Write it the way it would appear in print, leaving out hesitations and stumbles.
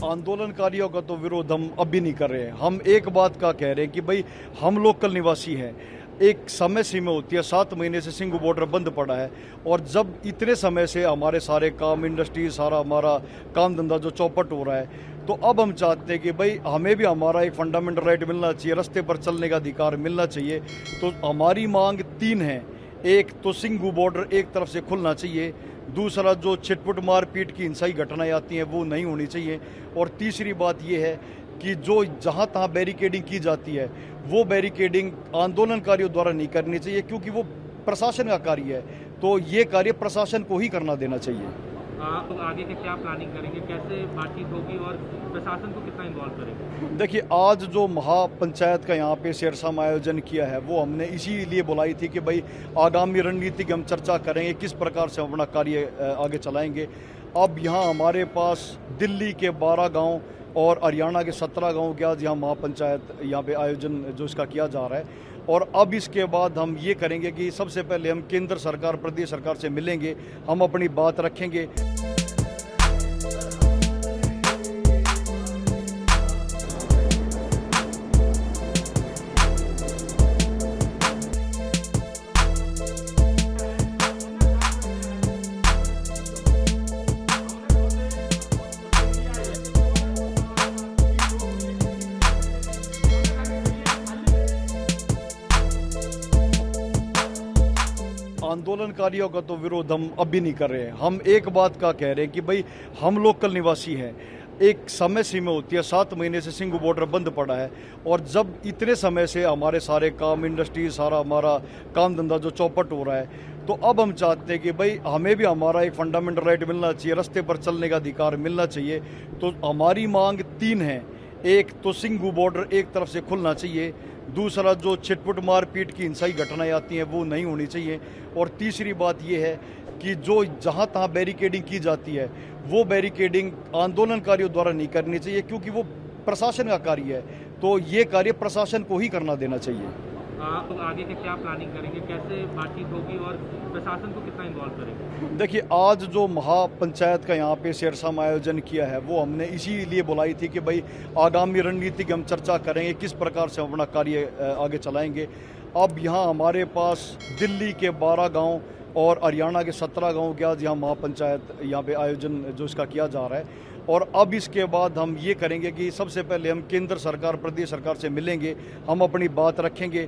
आंदोलनकारियों का तो विरोध हम अब भी नहीं कर रहे हैं। हम एक बात का कह रहे हैं कि भाई हम लोकल निवासी हैं। एक समय सीमा होती है, 7 महीने से सिंघू बॉर्डर बंद पड़ा है और जब इतने समय से हमारे सारे काम, इंडस्ट्री, सारा हमारा काम धंधा जो चौपट हो रहा है, तो अब हम चाहते हैं कि भाई हमें भी हमारा एक फंडामेंटल राइट मिलना चाहिए, रास्ते पर चलने का अधिकार मिलना चाहिए। तो हमारी मांग 3 है। एक तो सिंघू बॉर्डर एक तरफ से खुलना चाहिए, दूसरा जो छिटपुट मारपीट की हिंसाई घटनाएं आती हैं वो नहीं होनी चाहिए, और तीसरी बात ये है कि जो जहां तहां बैरिकेडिंग की जाती है वो बैरिकेडिंग आंदोलनकारियों द्वारा नहीं करनी चाहिए, क्योंकि वो प्रशासन का कार्य है। तो ये कार्य प्रशासन को ही करना देना चाहिए। आप आगे के क्या प्लानिंग करेंगे, कैसे बातचीत होगी और प्रशासन को कितना इन्वॉल्व करेंगे? देखिए, आज जो महापंचायत का यहाँ पे शेरशाह में आयोजन किया है वो हमने इसीलिए बुलाई थी कि भाई आगामी रणनीति की हम चर्चा करेंगे, किस प्रकार से हम अपना कार्य आगे चलाएंगे। अब यहाँ हमारे पास दिल्ली के 12 गांव और हरियाणा के 17 गाँव के आज यहाँ महापंचायत यहाँ पे आयोजन जो इसका किया जा रहा है। और अब इसके बाद हम ये करेंगे कि सबसे पहले हम केंद्र सरकार, प्रदेश सरकार से मिलेंगे, हम अपनी बात रखेंगे। आंदोलनकारियों का तो विरोध हम अब भी नहीं कर रहे हैं। हम एक बात का कह रहे हैं कि भाई हम लोकल निवासी हैं। एक समय सीमा होती है, 7 महीने से सिंघू बॉर्डर बंद पड़ा है और जब इतने समय से हमारे सारे काम, इंडस्ट्री, सारा हमारा काम धंधा जो चौपट हो रहा है, तो अब हम चाहते हैं कि भाई हमें भी हमारा एक फंडामेंटल राइट मिलना चाहिए, रास्ते पर चलने का अधिकार मिलना चाहिए। तो हमारी मांग 3 है। एक तो सिंघू बॉर्डर एक तरफ से खुलना चाहिए, दूसरा जो छिटपुट मारपीट की हिंसाई घटनाएं आती हैं वो नहीं होनी चाहिए, और तीसरी बात ये है कि जो जहां तहां बैरिकेडिंग की जाती है वो बैरिकेडिंग आंदोलनकारियों द्वारा नहीं करनी चाहिए, क्योंकि वो प्रशासन का कार्य है। तो ये कार्य प्रशासन को ही करना देना चाहिए। आप आगे के क्या प्लानिंग करेंगे, कैसे बातचीत होगी और प्रशासन को कितना इन्वॉल्व करेंगे? देखिए, आज जो महापंचायत का यहाँ पे शेरशाह में आयोजन किया है वो हमने इसीलिए बुलाई थी कि भाई आगामी रणनीति की हम चर्चा करेंगे, किस प्रकार से हम अपना कार्य आगे चलाएंगे। अब यहाँ हमारे पास दिल्ली के 12 गांव और हरियाणा के 17 गाँव के आज यहाँ महापंचायत यहाँ पे आयोजन जो इसका किया जा रहा है। और अब इसके बाद हम ये करेंगे कि सबसे पहले हम केंद्र सरकार, प्रदेश सरकार से मिलेंगे, हम अपनी बात रखेंगे।